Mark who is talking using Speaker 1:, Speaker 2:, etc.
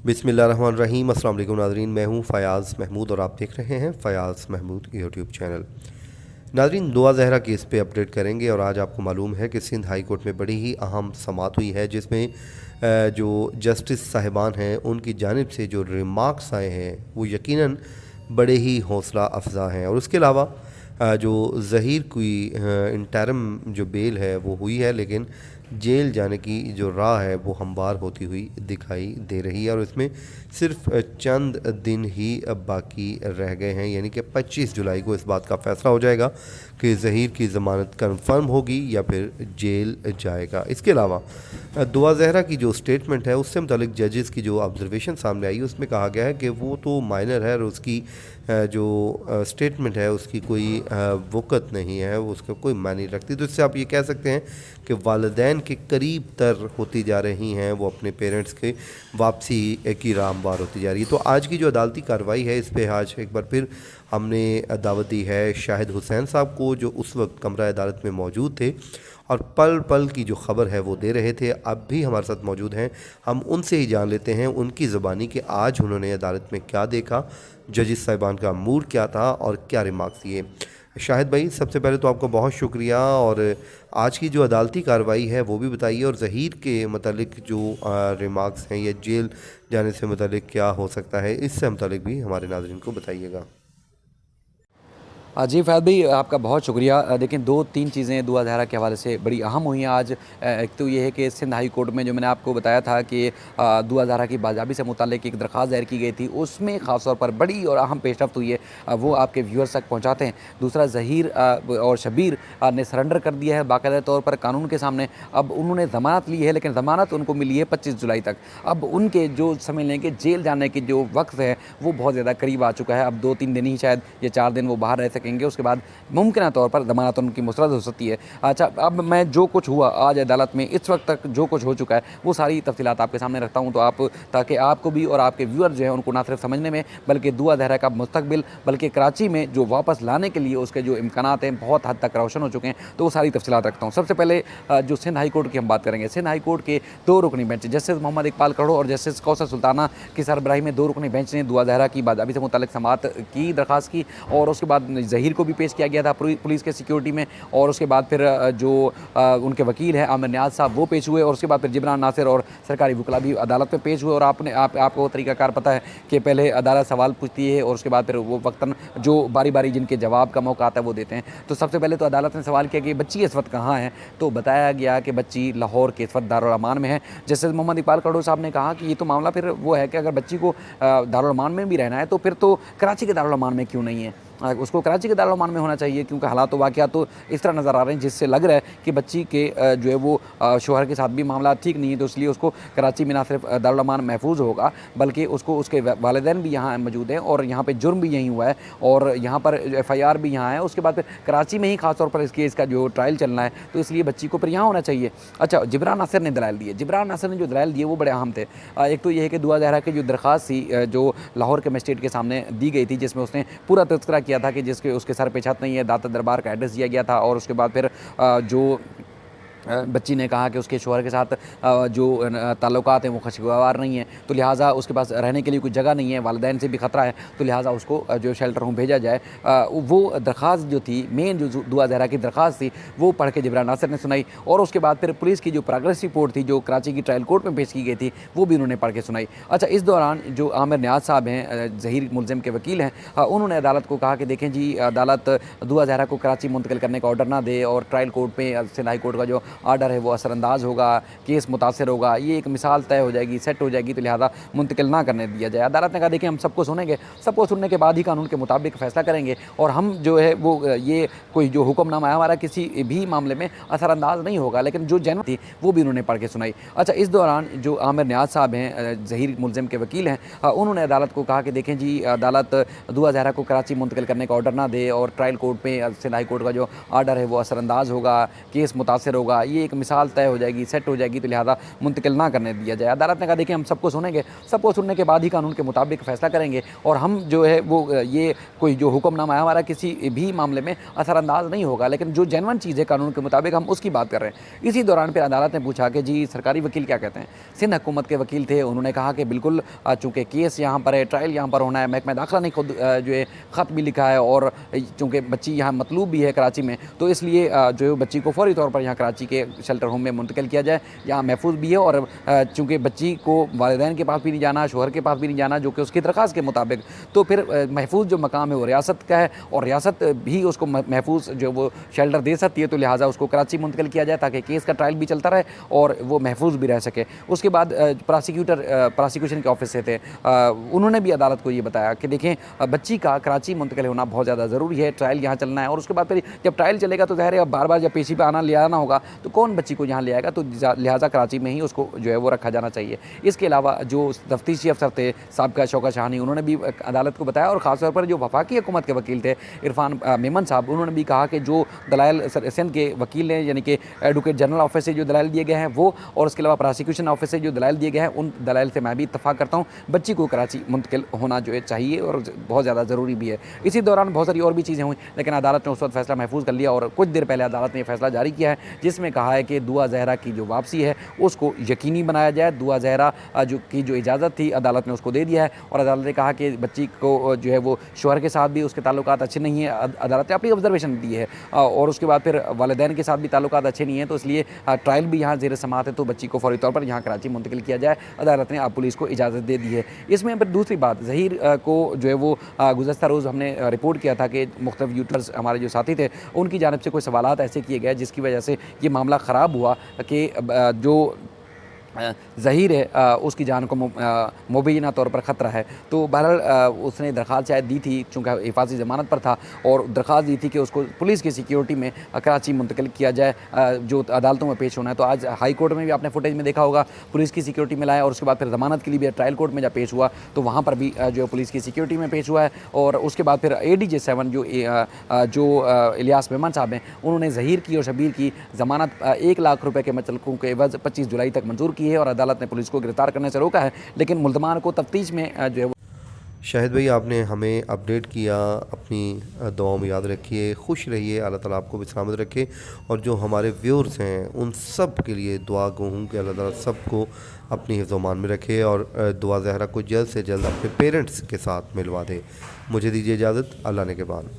Speaker 1: बिस्मिल्लाहिर्रहमानिर्रहीम। अस्सलाम वालेकुम नाज़रीन, मैं हूँ फ़याज़ महमूद और आप देख रहे हैं फ़याज़ महमूद यूट्यूब चैनल। नाज़रीन, दुआ ज़हरा केस पे अपडेट करेंगे और आज आपको मालूम है कि सिंध हाई कोर्ट में बड़ी ही अहम समाअत हुई है, जिसमें जो जस्टिस साहिबान हैं उनकी जानिब से जो रिमार्क्स आए हैं वो यकीनन बड़े ही हौसला अफजा हैं। और उसके अलावा जो ज़हीर की इंटरम जो बेल है वो हुई है, लेकिन जेल जाने की जो राह है वो हमवार होती हुई दिखाई दे रही है और इसमें सिर्फ चंद दिन ही अब बाकी रह गए हैं, यानी कि 25 जुलाई को इस बात का फ़ैसला हो जाएगा कि ज़हीर की ज़मानत कंफर्म होगी या फिर जेल जाएगा। इसके अलावा दुआ ज़हरा की जो स्टेटमेंट है उससे मुतालिक जजेस की जो ऑब्जर्वेशन सामने आई उसमें कहा गया है कि वो तो माइनर है और उसकी जो स्टेटमेंट है उसकी कोई वक़्त नहीं है, वो उसका कोई मायने नहीं रखती। तो इससे आप ये कह सकते हैं कि वालिदैन के करीब तर होती जा रही हैं, वो अपने पेरेंट्स के वापसी की राह हमवार होती जा रही है। तो आज की जो अदालती कार्रवाई है इस पे आज एक बार फिर हमने दावत दी है शाहिद हुसैन साहब को, जो उस वक्त कमरा अदालत में मौजूद थे और पल पल की जो ख़बर है वो दे रहे थे। अब भी हमारे साथ मौजूद हैं, हम उनसे ही जान लेते हैं उनकी ज़बानी कि आज उन्होंने अदालत में क्या देखा, जजिस साहिबान का मूड क्या था और क्या रिमार्क्स दिए। शाहिद भाई, सबसे पहले तो आपका बहुत शुक्रिया, और आज की जो अदालती कार्रवाई है वो भी बताइए, और ज़हीर के मतलब जो रिमार्क्स हैं या जेल जाने से मतलब क्या हो सकता है, इससे मतलब भी हमारे नाज़रीन को बताइएगा।
Speaker 2: जी फ़ैज़ भाई, आपका बहुत शुक्रिया। देखिए, 2-3 चीज़ें दुआ ज़हरा के हवाले से बड़ी अहम हुई हैं आज। एक तो ये है कि सिंध हाई कोर्ट में जो मैंने आपको बताया था कि दुआ ज़हरा की बाज़ाबी से मुताल्लिक़ एक दरख्वास्त दायर की गई थी, उसमें ख़ास तौर पर बड़ी और अहम पेशरफ़्त हुई है, वो आपके व्यूअर्स तक पहुँचाते हैं। दूसरा, ज़हीर और शब्बीर ने सरेंडर कर दिया है बाकायदा तौर पर कानून के सामने। अब उन्होंने ज़मानत ली है, लेकिन ज़मानत उनको मिली है 25 जुलाई तक। अब उनके जो समझ लें कि जेल जाने की जो वक़्त है वो बहुत ज़्यादा करीब आ चुका है। अब 2-3 दिन ही, शायद ये 4 दिन वो बाहर रह सकेंगे, उसके बाद मुमकिन तौर पर ज़मानत उनकी मुस्तरद हो सकती है। अच्छा, अब मैं जो कुछ हुआ आज अदालत में, इस वक्त तक जो कुछ हो चुका है, वो सारी तफ़सीलात आपके सामने रखता हूँ, तो आप, ताकि आपको भी और आपके व्यूअर जो हैं उनको ना सिर्फ समझने में, बल्कि दुआ ज़हरा का मुस्तकबिल, बल्कि कराची में जो वापस लाने के लिए उसके जो इम्कानात हैं बहुत हद तक रोशन हो चुके हैं, तो वो सारी तफ़सीलात रखता हूँ। सबसे पहले जो सिंध हाई कोर्ट की हम बात करेंगे। सिंध हाई कोर्ट के 2 रुकनी बेंच, जस्टिस मोहम्मद इकबाल कड़ो और जस्टिस कौसर सुल्ताना की सरबराही में 2 रुकनी बेंच ने दुआ ज़हरा की बाज़ाबी से मुताल्लिक़ समाअत की दरख्वास्त की, और उसके बाद ज़हीर को भी पेश किया गया था पुलिस के सिक्योरिटी में, और उसके बाद फिर जो उनके वकील हैं आमिर नियाज़ साहब वो पेश हुए, और उसके बाद फिर जिब्रान नासिर और सरकारी वकला भी अदालत में पेश हुए। और आपको तरीक़ाकार पता है कि पहले अदालत सवाल पूछती है और उसके बाद फिर वो वक्तन जो बारी बारी जिनके जवाब का मौका आता है वो देते हैं। तो सबसे पहले तो अदालत ने सवाल किया कि बच्ची इस वक्त कहाँ है, तो बताया गया कि बच्ची लाहौर के इस वक्त दारुल अमान में है। जस्टिस मोहम्मद इकबाल कड़ो साहब ने कहा कि ये तो मामला फिर वो है कि अगर बच्ची को दारुल अमान में भी रहना है तो फिर तो कराची के दारुल अमान में क्यों नहीं है, उसको कराची के दारुल अमान में होना चाहिए, क्योंकि हालात तो वाक़यात तो इस तरह नज़र आ रहे हैं जिससे लग रहा है कि बच्ची के जो है वो शौहर के साथ भी मामला ठीक नहीं है, तो इसलिए उसको कराची में ना सिर्फ दारुल अमान महफूज होगा, बल्कि उसको उसके वालिदैन भी यहाँ मौजूद हैं और यहाँ पे जुर्म भी यहीं हुआ है और यहाँ पर FIR भी यहाँ है। उसके बाद फिर कराची में ही खास तौर पर इस केस का जो ट्रायल चलना है, तो इसलिए बच्ची को फिर यहाँ होना चाहिए। अच्छा, जिब्रान नासिर ने दलाइल दिए। जिब्रान नासिर ने जो दलाइल दिए वो बड़े अहम थे। एक तो ये है कि दुआ ज़हरा की जो दरख्वास्त थी जो लाहौर के मजिस्ट्रेट के सामने दी गई थी, जिसमें उसने पूरा तज़किरा किया था कि जिसके उसके सर पे छत नहीं है, दाता दरबार का एड्रेस दिया गया था, और उसके बाद फिर जो बच्ची ने कहा कि उसके शौहर के साथ जो ताल्लुकात हैं वो खुशगवार नहीं है, तो लिहाजा उसके पास रहने के लिए कोई जगह नहीं है, वालिदैन से भी ख़तरा है, तो लिहाजा उसको जो शेल्टर होम भेजा जाए। वो दरख्वास्त जो थी, मेन जो दुआ ज़हरा की दरख्वास्त थी, वो पढ़ के जिब्रान नासिर ने सुनाई, और उसके बाद फिर पुलिस की जो प्रोग्रेस रिपोर्ट थी जो कराची की ट्रायल कोर्ट में पेश की गई थी वो भी उन्होंने पढ़ के सुनाई। अच्छा, इस दौरान जो आमिर नियाज़ साहब हैं, ज़हीर मुलज़िम के वकील हैं, उन्होंने अदालत को कहा कि देखें जी, अदालत दुआ ज़हरा को कराची मुंतकिल करने का ऑर्डर ना दे और ट्रायल कोर्ट में सिंध हाई कोर्ट का जो आर्डर है वो असरअंदाज होगा, केस मुतासर होगा, ये एक मिसाल तय हो जाएगी, सेट हो जाएगी, तो लिहाजा मुंतकिल ना करने दिया जाए। अदालत ने कहा देखिए, हम सबको सुनेंगे, सबको सुनने के बाद ही कानून के मुताबिक फ़ैसला करेंगे, और हम जो है वो ये कोई जो हुक्मनामा है हमारा किसी भी मामले में असरअंदाज नहीं होगा, लेकिन जो जेन्युइन थी वो भी उन्होंने पढ़ के सुनाई। अच्छा, इस दौरान जो आमिर नियाज़ साहब हैं, ज़हीर मुलज़िम के वकील हैं, उन्होंने अदालत को कहा कि देखें जी, अदालत दुआ ज़हरा को कराची मुंतकिल करने का ऑर्डर ना दे और ट्रायल कोर्ट में सिंध हाई कोर्ट का जो आर्डर है वो असरअंदाज होगा, केस मुतासर होगा, ये एक मिसाल तय हो जाएगी, सेट हो जाएगी, तो लिहाजा मुंतकिल ना करने दिया जाए। अदालत ने कहा देखिए हम सबको सुनेंगे, सबको सुनने के बाद ही कानून के मुताबिक फ़ैसला करेंगे और हम जो है वो ये कोई जो हुक्मनामा है हमारा किसी भी मामले में असरअंदाज नहीं होगा, लेकिन जो जेन्युइन चीज़ है कानून के मुताबिक हम उसकी बात कर रहे हैं। इसी दौरान फिर अदालत ने पूछा कि जी सरकारी वकील क्या कहते हैं। सिंध हुकूमत के वकील थे, उन्होंने कहा कि बिल्कुल चूँकि केस यहाँ पर है, ट्रायल यहाँ पर होना है, महकमा दाखिला ने खुद जो है ख़त भी लिखा है और चूँकि बच्ची यहाँ मतलूब भी है कराची में, तो इसलिए जो है बच्ची को फौरी तौर पर यहाँ कराची के शेल्टर होम में मुंतकिल किया जाए, यहाँ महफूज भी है और चूँकि बच्ची को वालिदैन के पास भी नहीं जाना, शोहर के पास भी नहीं जाना, जो कि उसकी दरख्वास्त के मुताबिक, तो फिर महफूज जो मकाम है वो रियासत का है और रियासत भी उसको महफूज जो वो शेल्टर दे सकती है, तो लिहाजा उसको कराची मुंतकिल किया जाए ताकि केस का ट्रायल भी चलता रहे और वो महफूज भी रह सके। उसके बाद प्रोसिक्यूशन के ऑफिस से थे, उन्होंने भी अदालत को ये बताया कि देखें बच्ची का कराची मुंतकिल होना बहुत ज़्यादा ज़रूरी है, ट्रायल यहाँ चलना है और उसके बाद फिर जब ट्रायल चलेगा तो ज़ाहिर है अब बार बार जब पेशी पे आना ले आना होगा तो कौन बच्ची को यहाँ ले आएगा, तो लिहाजा कराची में ही उसको जो है वो रखा जाना चाहिए। इसके अलावा जो तफ्तीशी अफसर थे साबिका शौकत शाहनी, उन्होंने भी अदालत को बताया और ख़ासतौर पर जो वफाकी हुकूमत के वकील थे इरफान मेमन साहब, उन्होंने भी कहा कि जो दलाइल सिंध के वकील हैं यानी कि एडवोकेट जनरल ऑफिस से जो दलाइल दिए गए हैं वो और उसके अलावा प्रोसिक्यूशन ऑफिस से जो दलाइल दिए गए हैं उन दलाइल से मैं भी इत्तफाक करता हूँ। बच्ची को कराची मुंतकिल होना जो है चाहिए और बहुत ज़्यादा ज़रूरी भी है। इसी दौरान बहुत सारी और भी चीज़ें हुई, लेकिन अदालत ने उस वक्त फैसला महफूज कर लिया और कुछ देर पहले अदालत ने यह फैसला जारी किया है जिसमें कहा है कि दुआ ज़हरा की जो वापसी है उसको यकीनी बनाया जाए। दुआ ज़हरा जो इजाज़त थी अदालत ने उसको दे दिया है और अदालत ने कहा कि बच्ची को जो है वो शोहर के साथ भी उसके ताल्लुकात अच्छे नहीं हैं, अदालत ने अपनी ऑब्जर्वेशन दी है और उसके बाद फिर वालिदैन के साथ भी ताल्लुकात अच्छे नहीं हैं, तो इसलिए ट्रायल भी यहाँ ज़ेर समाअत है, तो बच्ची को फौरी तौर पर यहाँ कराची मुंतकिल किया जाए। अदालत ने अब पुलिस को इजाज़त दे दी है। इसमें फिर दूसरी बात, ज़हीर को जो है वो गुज़श्ता रोज़ हमने रिपोर्ट किया था कि मुख्तलिफ यूट्यूबर्स हमारे जो साथी थे उनकी जानिब से कोई सवालात ऐसे किए गए जिसकी वजह से ये मामला ख़राब हुआ कि जो ज़हीर है उसकी जान को मुबैना तौर पर ख़तरा है। तो बहरहाल उसने दरख्वास्त शायद दी थी चूँकि हिफाजी ज़मानत पर था और दरख्वास्त दी थी कि उसको पुलिस की सिक्योरिटी में कराची मुंतकिल किया जाए, जो अदालतों में पेश होना है। तो आज हाई कोर्ट में भी आपने फुटेज में देखा होगा पुलिस की सिक्योरिटी में लाया और उसके बाद फिर ज़मानत के लिए भी ट्रायल कोर्ट में जब पेश हुआ तो वहाँ पर भी जो पुलिस की सिक्योरिटी में पेश हुआ है और उसके बाद फिर ADJ 7 जो इलियास मेमन साहब हैं उन्होंने ज़हीर की और शबीर की ज़मानत 1 लाख रुपये के मुतल्लकों के एवज़ 25 जुलाई तक मंजूर की है और अदालत ने पुलिस को गिरफ्तार करने से रोका है, लेकिन मुल्ज़मान को तफ्तीश में जो है
Speaker 1: शाहिद भाई आपने हमें अपडेट किया, अपनी दुआओं में याद रखिए, खुश रहिए, अल्लाह ताला आपको भी सलामत रखे और जो हमारे व्यूअर्स हैं उन सब के लिए दुआ गो हूँ कि अल्लाह ताला सबको अपनी हिफ़्ज़-ओ-मान में रखे और दुआ ज़हरा को जल्द से जल्द अपने पेरेंट्स के साथ मिलवा दे। मुझे दीजिए इजाज़त, अल्लाह ने के बाद।